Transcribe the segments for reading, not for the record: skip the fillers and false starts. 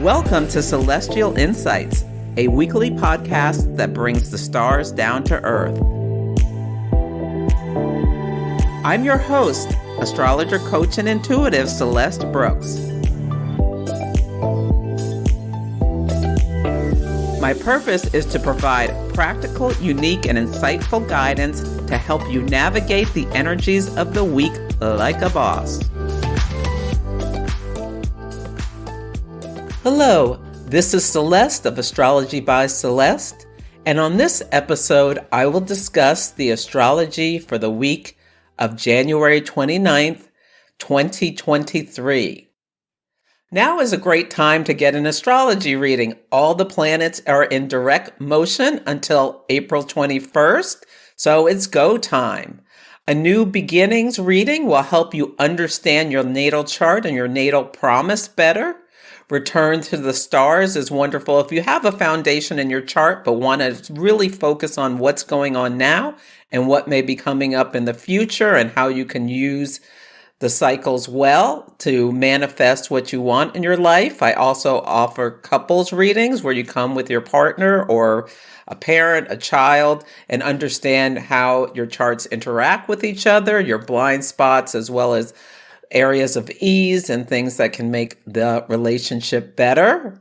Welcome to Celestial Insights, a weekly podcast that brings the stars down to earth. I'm your host, astrologer, coach, and intuitive Celeste Brooks. My purpose is to provide practical, unique, and insightful guidance to help you navigate the energies of the week like a boss. Hello, this is Celeste of Astrology by Celeste, and on this episode, I will discuss the astrology for the week of January 29th, 2023. Now is a great time to get an astrology reading. All the planets are in direct motion until April 21st, so it's go time. A new beginnings reading will help you understand your natal chart and your natal promise better. Return to the stars is wonderful if you have a foundation in your chart but want to really focus on what's going on now and what may be coming up in the future and how you can use the cycles well to manifest what you want in your life. I also offer couples readings where you come with your partner or a parent, a child, and understand how your charts interact with each other, your blind spots, as well as areas of ease and things that can make the relationship better.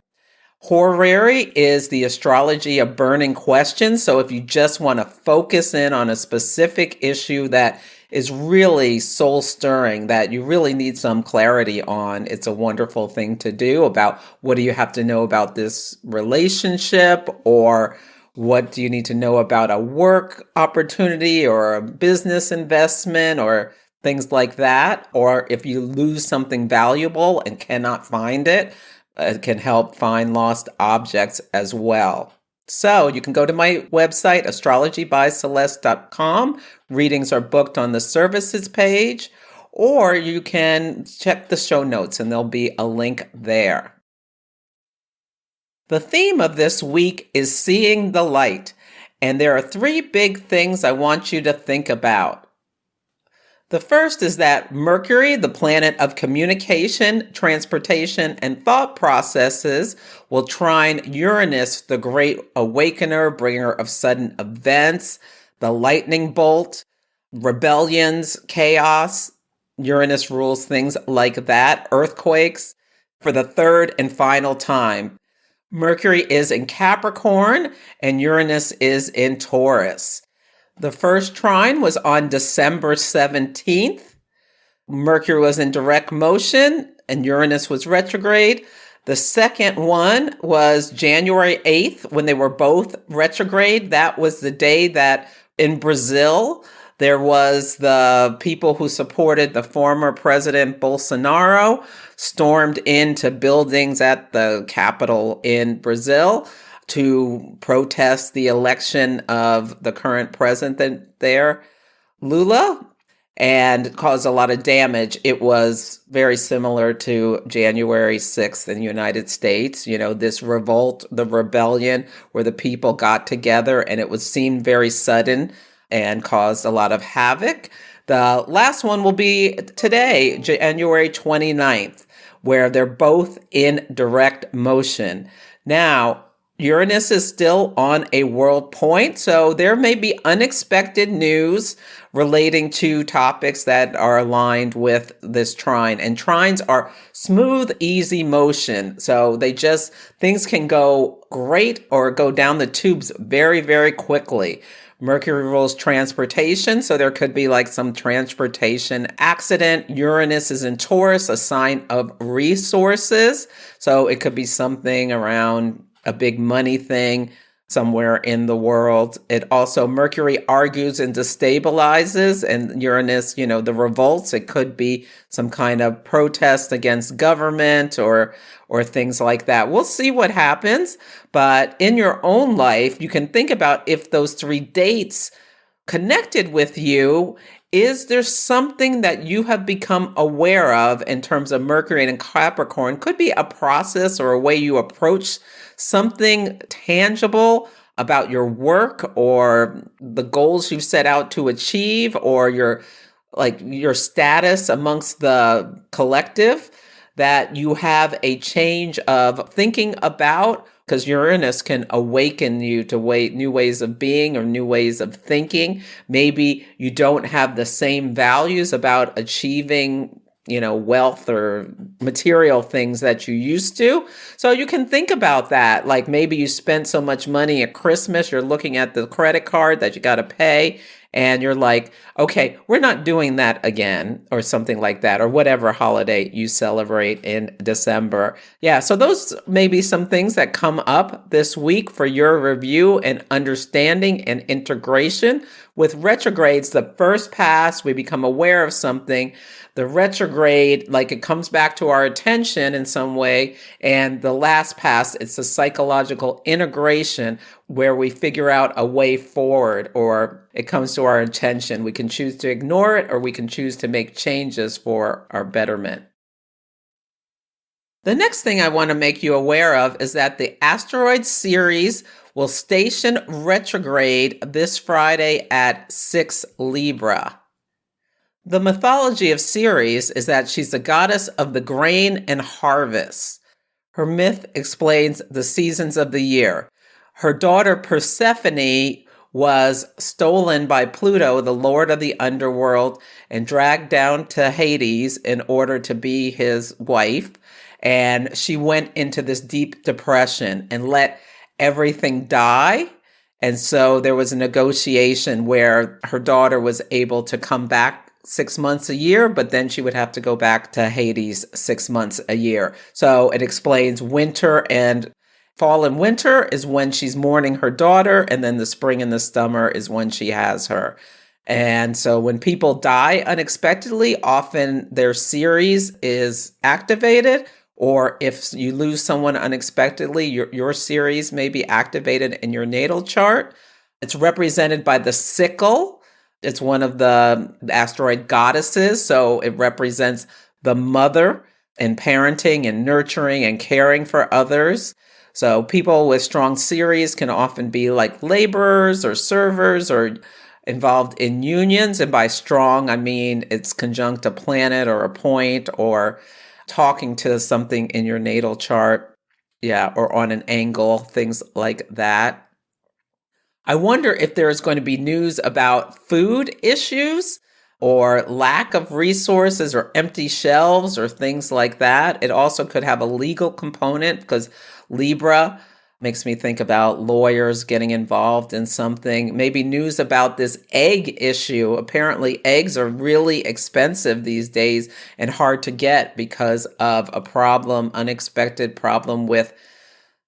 Horary is the astrology of burning questions. So if you just want to focus in on a specific issue that is really soul stirring, that you really need some clarity on, it's a wonderful thing to do about what do you have to know about this relationship, or what do you need to know about a work opportunity or a business investment or things like that. Or if you lose something valuable and cannot find it, it can help find lost objects as well. So you can go to my website, astrologybyceleste.com. Readings are booked on the services page, or you can check the show notes and there'll be a link there. The theme of this week is seeing the light, and there are three big things I want you to think about. The first is that Mercury, the planet of communication, transportation, and thought processes, will trine Uranus, the great awakener, bringer of sudden events, the lightning bolt, rebellions, chaos. Uranus rules things like that, earthquakes, for the third and final time. Mercury is in Capricorn and Uranus is in Taurus. The first trine was on December 17th. Mercury was in direct motion and Uranus was retrograde. The second one was January 8th when they were both retrograde. That was the day that in Brazil, there was the people who supported the former President Bolsonaro stormed into buildings at the Capitol in Brazil to protest the election of the current president there, Lula, and caused a lot of damage. It was very similar to January 6th in the United States, this revolt, the rebellion where the people got together, and it seemed very sudden and caused a lot of havoc. The last one will be today, January 29th, where they're both in direct motion. Now, Uranus is still on a world point, so there may be unexpected news relating to topics that are aligned with this trine. And trines are smooth, easy motion. So things can go great or go down the tubes very, very quickly. Mercury rules transportation, so there could be like some transportation accident. Uranus is in Taurus, a sign of resources. So it could be something around a big money thing somewhere in the world. It also, Mercury argues and destabilizes, and Uranus, the revolts. It could be some kind of protest against government or things like that. We'll see what happens. But in your own life, you can think about if those three dates connected with you, is there something that you have become aware of in terms of Mercury and Capricorn? Could be a process or a way you approach something tangible about your work or the goals you've set out to achieve or your status amongst the collective. that you have a change of thinking about, because Uranus can awaken you to new ways of being or new ways of thinking. Maybe you don't have the same values about achieving, wealth or material things that you used to. So you can think about that. Like maybe you spent so much money at Christmas, you're looking at the credit card that you got to pay, and you're like, okay, we're not doing that again, or something like that, or whatever holiday you celebrate in December. Yeah, so those may be some things that come up this week for your review and understanding and integration. With retrogrades, the first pass, we become aware of something. The retrograde, like it comes back to our attention in some way. And the last pass, it's a psychological integration where we figure out a way forward, or it comes to our attention. We can choose to ignore it, or we can choose to make changes for our betterment. The next thing I want to make you aware of is that the Asteroid Ceres will station retrograde this Friday at 6 Libra. The mythology of Ceres is that she's the goddess of the grain and harvest. Her myth explains the seasons of the year. Her daughter Persephone was stolen by Pluto, the lord of the underworld, and dragged down to Hades in order to be his wife. And she went into this deep depression and let everything die. And so there was a negotiation where her daughter was able to come back 6 months a year, but then she would have to go back to Hades 6 months a year. So it explains winter and fall and winter is when she's mourning her daughter, and then the spring and the summer is when she has her. And so when people die unexpectedly, often their Ceres is activated, or if you lose someone unexpectedly, your Ceres may be activated in your natal chart. It's represented by the sickle. It's one of the asteroid goddesses, so it represents the mother and parenting and nurturing and caring for others. So people with strong Ceres can often be like laborers or servers or involved in unions. And by strong, I mean it's conjunct a planet or a point or talking to something in your natal chart. Yeah, or on an angle, things like that. I wonder if there is going to be news about food issues or lack of resources or empty shelves or things like that. It also could have a legal component because Libra makes me think about lawyers getting involved in something. Maybe news about this egg issue. Apparently, eggs are really expensive these days and hard to get because of a unexpected problem with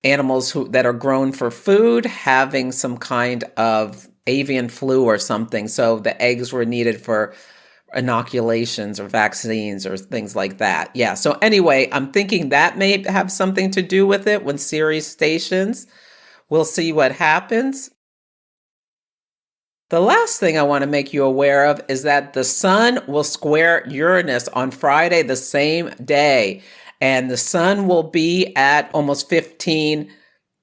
animals that are grown for food having some kind of avian flu or something. So the eggs were needed for inoculations or vaccines or things like that. Yeah. So anyway, I'm thinking that may have something to do with it when Ceres stations. We'll see what happens. The last thing I want to make you aware of is that the sun will square Uranus on Friday the same day. And the sun will be at almost 15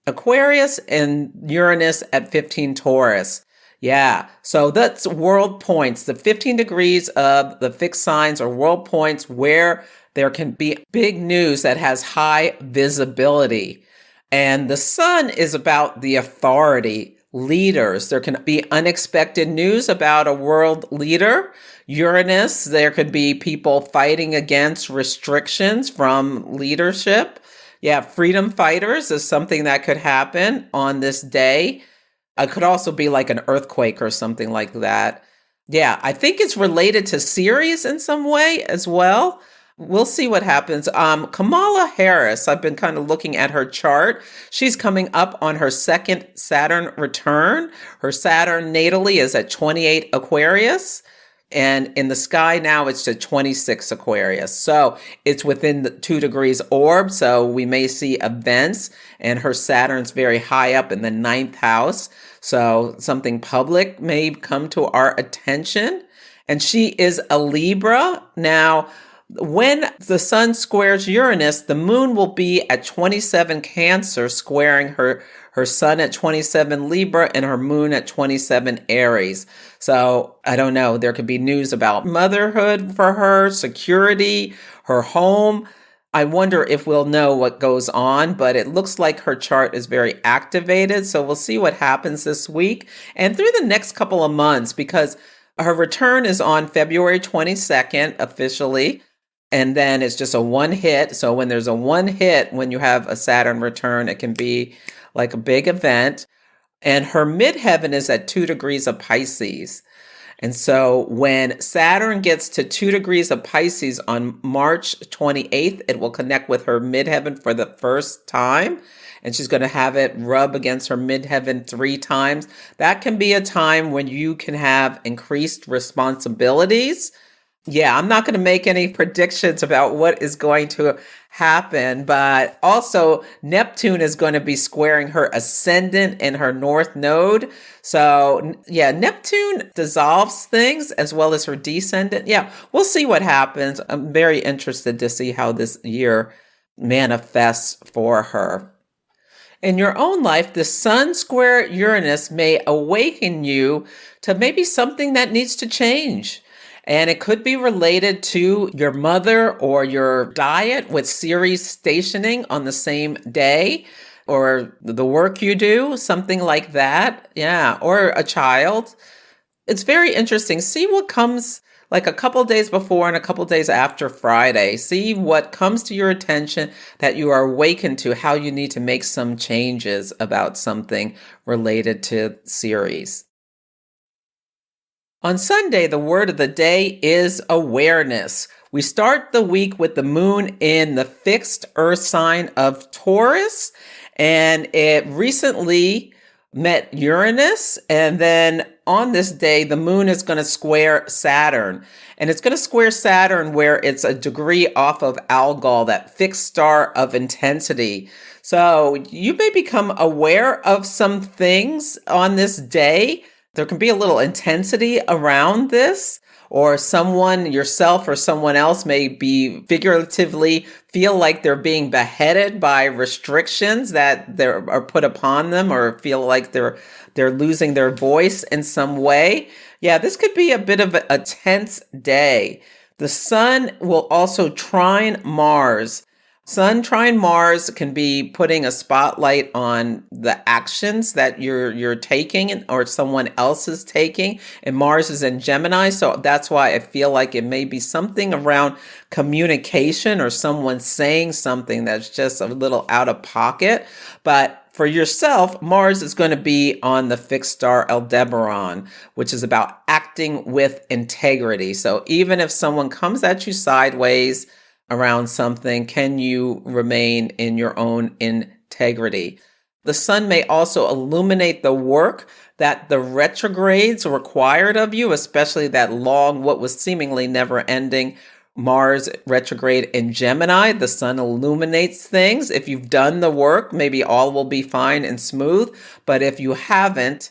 Aquarius and Uranus at 15 Taurus. Yeah, so that's world points. The 15 degrees of the fixed signs are world points where there can be big news that has high visibility. And the sun is about the authority, leaders. There can be unexpected news about a world leader. Uranus, there could be people fighting against restrictions from leadership. Yeah, freedom fighters is something that could happen on this day. It could also be like an earthquake or something like that. Yeah, I think it's related to Ceres in some way as well. We'll see what happens. Kamala Harris, I've been kind of looking at her chart. She's coming up on her second Saturn return. Her Saturn natally is at 28 Aquarius. And in the sky now, it's to 26 Aquarius. So it's within the 2 degrees orb. So we may see events. And her Saturn's very high up in the 9th house. So something public may come to our attention. And she is a Libra. Now, when the sun squares Uranus, the moon will be at 27 Cancer, squaring her sun at 27 Libra and her moon at 27 Aries. So I don't know, there could be news about motherhood for her, security, her home. I wonder if we'll know what goes on, but it looks like her chart is very activated. So we'll see what happens this week and through the next couple of months, because her return is on February 22nd officially. And then it's just a one hit. So when there's a one hit, when you have a Saturn return, it can be like a big event. And her midheaven is at 2 degrees of Pisces. And so when Saturn gets to 2 degrees of Pisces on March 28th, it will connect with her midheaven for the first time. And she's going to have it rub against her midheaven 3 times. That can be a time when you can have increased responsibilities. Yeah, I'm not going to make any predictions about what is going to happen, but also Neptune is going to be squaring her ascendant in her north node. So, yeah, Neptune dissolves things as well as her descendant. Yeah, we'll see what happens. I'm very interested to see how this year manifests for her. In your own life, the Sun square Uranus may awaken you to maybe something that needs to change. And it could be related to your mother or your diet with Ceres stationing on the same day, or the work you do, something like that. Yeah, or a child. It's very interesting. See what comes like a couple days before and a couple days after Friday. See what comes to your attention that you are awakened to, how you need to make some changes about something related to Ceres. On Sunday, the word of the day is awareness. We start the week with the moon in the fixed earth sign of Taurus, and it recently met Uranus. And then on this day, the moon is going to square Saturn, and it's going to square Saturn where it's a degree off of Algol, that fixed star of intensity. So you may become aware of some things on this day. There can be a little intensity around this, or someone, yourself or someone else, may be figuratively feel like they're being beheaded by restrictions that are put upon them, or feel like they're losing their voice in some way. Yeah, this could be a bit of a tense day. The sun will also trine Mars. Sun trine Mars can be putting a spotlight on the actions that you're taking or someone else is taking. And Mars is in Gemini, so that's why I feel like it may be something around communication or someone saying something that's just a little out of pocket. But for yourself, Mars is going to be on the fixed star Aldebaran, which is about acting with integrity. So even if someone comes at you sideways around something, can you remain in your own integrity? The sun may also illuminate the work that the retrogrades required of you, especially that long, what was seemingly never ending Mars retrograde in Gemini. The sun illuminates things. If you've done the work, maybe all will be fine and smooth. But if you haven't,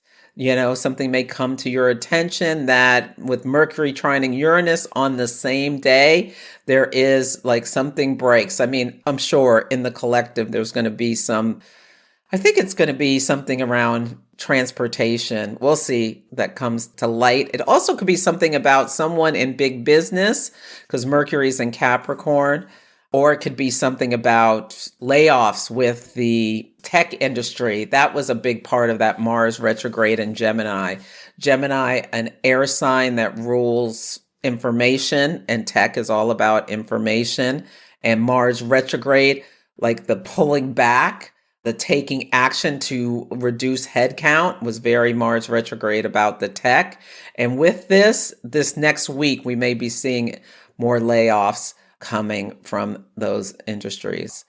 something may come to your attention that with Mercury trining Uranus on the same day, there is like something breaks. I mean, I'm sure in the collective, there's going to be I think it's going to be something around transportation. We'll see that comes to light. It also could be something about someone in big business because Mercury's in Capricorn. Or it could be something about layoffs with the tech industry. That was a big part of that Mars retrograde in Gemini. Gemini, an air sign that rules information, and tech is all about information. And Mars retrograde, like the pulling back, the taking action to reduce headcount, was very Mars retrograde about the tech. And with this next week, we may be seeing more layoffs coming from those industries.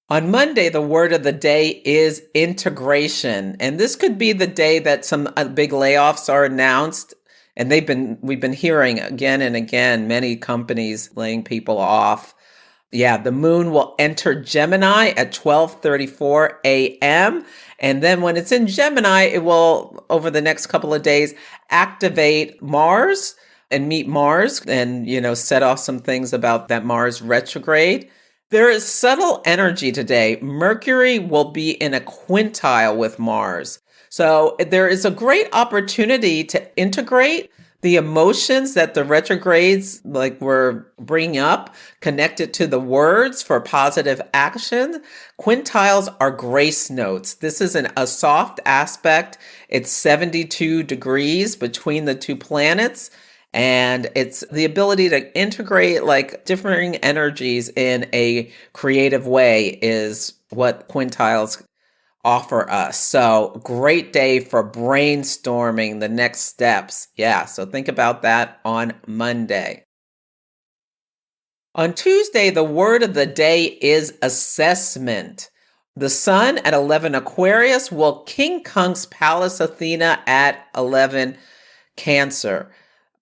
On Monday, the word of the day is integration. And this could be the day that some big layoffs are announced. And we've been hearing again and again, many companies laying people off. Yeah, the moon will enter Gemini at 12:34 a.m. And then when it's in Gemini, it will, over the next couple of days, activate Mars and meet Mars and, set off some things about that Mars retrograde. There is subtle energy today. Mercury will be in a quintile with Mars. So there is a great opportunity to integrate, The emotions that the retrogrades were bringing up connected to the words for positive action. Quintiles are grace notes. This is a soft aspect. It's 72 degrees between the two planets. And it's the ability to integrate differing energies in a creative way is what quintiles offer us. So great day for brainstorming the next steps. Yeah, so think about that on Monday. On Tuesday, the word of the day is assessment. The sun at 11 Aquarius will quincunx Pallas Athena at 11 Cancer.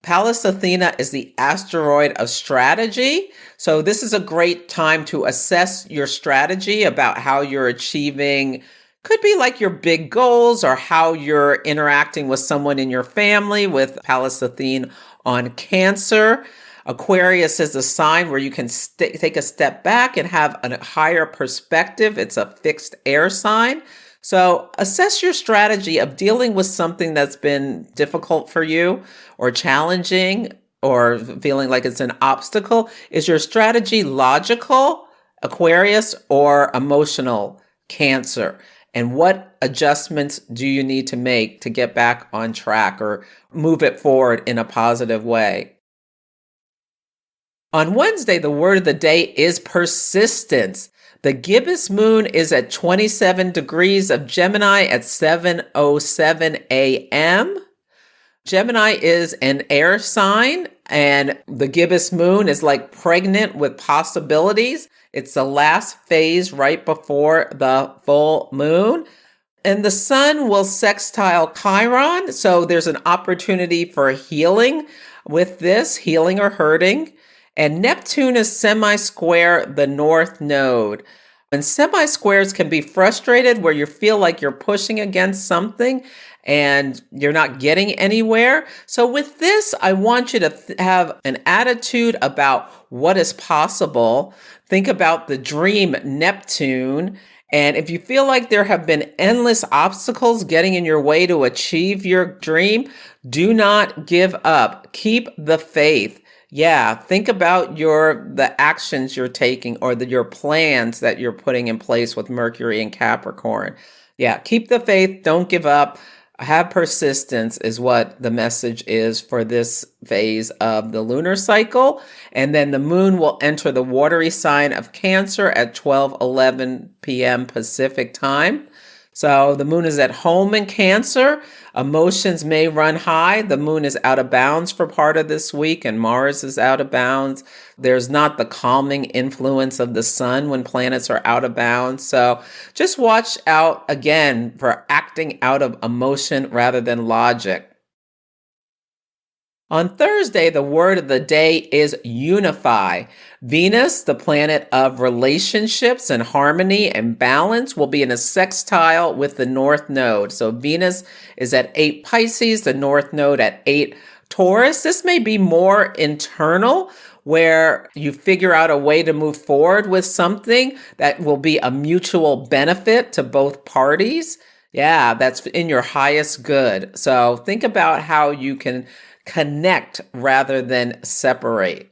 Pallas Athena is the asteroid of strategy. So this is a great time to assess your strategy about how you're achieving, could be like your big goals or how you're interacting with someone in your family with Pallas Athena on Cancer. Aquarius is a sign where you can take a step back and have a higher perspective. It's a fixed air sign. So assess your strategy of dealing with something that's been difficult for you or challenging or feeling like it's an obstacle. Is your strategy logical, Aquarius, or emotional, Cancer? And what adjustments do you need to make to get back on track or move it forward in a positive way? On Wednesday, the word of the day is persistence. The Gibbous Moon is at 27 degrees of Gemini at 7:07 a.m. Gemini is an air sign, and the Gibbous Moon is like pregnant with possibilities. It's the last phase right before the full moon. And the sun will sextile Chiron, so there's an opportunity for healing with this, healing or hurting. And Neptune is semi-square the north node. And semi-squares can be frustrated where you feel like you're pushing against something and you're not getting anywhere. So with this, I want you to have an attitude about what is possible. Think about the dream Neptune. And if you feel like there have been endless obstacles getting in your way to achieve your dream, do not give up. Keep the faith. Yeah, think about the actions you're taking or your plans that you're putting in place with Mercury and Capricorn. Yeah, keep the faith, don't give up. Have persistence is what the message is for this phase of the lunar cycle. And then the moon will enter the watery sign of Cancer at 12:11 p.m. Pacific time. So the moon is at home in Cancer. Emotions may run high. The moon is out of bounds for part of this week, and Mars is out of bounds. There's not the calming influence of the sun when planets are out of bounds. So just watch out again for acting out of emotion rather than logic. On Thursday, the word of the day is UNIFY. Venus, the planet of relationships and harmony and balance, will be in a sextile with the North Node. So Venus is at 8 Pisces, the North Node at 8 Taurus. This may be more internal, where you figure out a way to move forward with something that will be a mutual benefit to both parties. Yeah, that's in your highest good. So think about how you can connect rather than separate.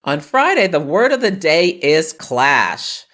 On Friday, the word of the day is clash.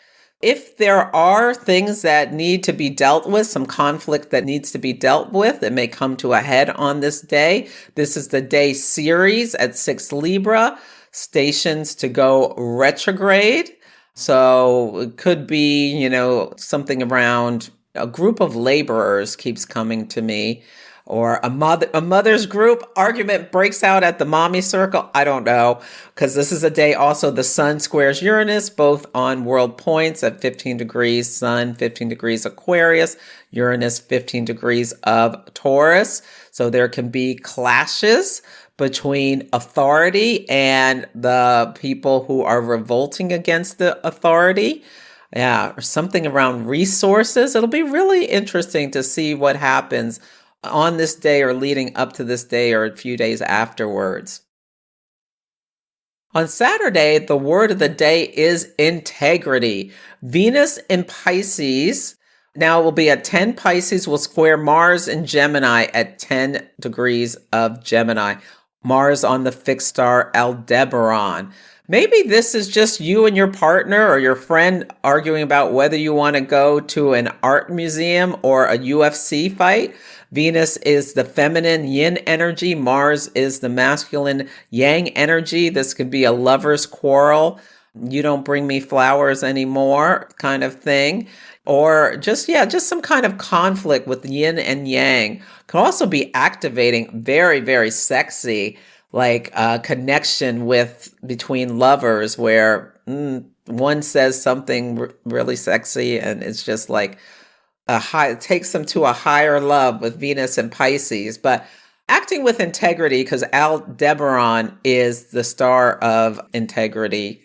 If there are things that need to be dealt with, some conflict that needs to be dealt with, it may come to a head on this day. This is the day Ceres at 6 Libra, stations to go retrograde. So it could be, something around a group of laborers keeps coming to me. Or a mother's group argument breaks out at the mommy circle. I don't know, because this is a day also the sun squares Uranus, both on world points at 15 degrees, sun 15 degrees Aquarius, Uranus 15 degrees of Taurus. So there can be clashes between authority and the people who are revolting against the authority. Yeah, or something around resources. It'll be really interesting to see what happens on this day or leading up to this day or a few days afterwards. On Saturday, the word of the day is integrity. Venus in Pisces Now it will be at 10 Pisces, will square Mars in Gemini at 10 degrees of Gemini. Mars on the fixed star Aldebaran. Maybe this is just you and your partner or your friend arguing about whether you want to go to an art museum or a UFC fight. Venus is the feminine yin energy. Mars is the masculine yang energy. This could be a lover's quarrel. You don't bring me flowers anymore kind of thing. Or just some kind of conflict with yin and yang. Can also be activating very, very sexy, like a connection between lovers where one says something really sexy and it's just like it takes them to a higher love with Venus and Pisces. But acting with integrity, because Aldebaran is the star of integrity.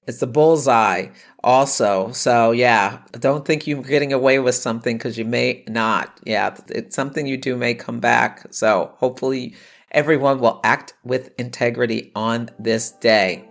It's the bullseye also. So yeah, don't think you're getting away with something because you may not. Yeah, it's something you do may come back. So hopefully everyone will act with integrity on this day.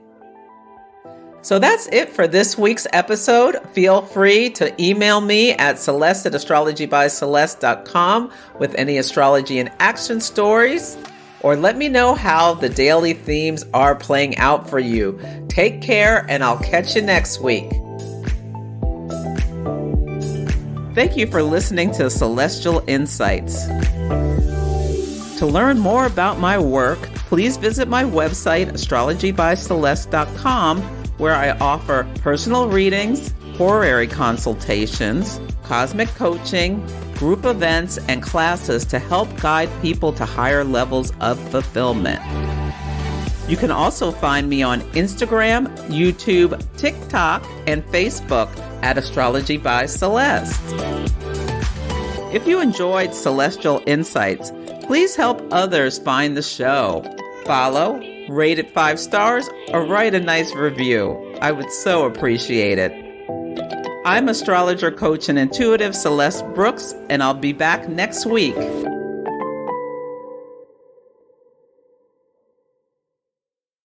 So that's it for this week's episode. Feel free to email me at celeste@astrologybyceleste.com with any astrology and action stories, or let me know how the daily themes are playing out for you. Take care, and I'll catch you next week. Thank you for listening to Celestial Insights. To learn more about my work, please visit my website, astrologybyceleste.com, where I offer personal readings, horary consultations, cosmic coaching, group events, and classes to help guide people to higher levels of fulfillment. You can also find me on Instagram, YouTube, TikTok, and Facebook at Astrology by Celeste. If you enjoyed Celestial Insights, please help others find the show. Follow, rate it 5 stars, or write a nice review. I would so appreciate it. I'm astrologer, coach, and intuitive Celeste Brooks, and I'll be back next week.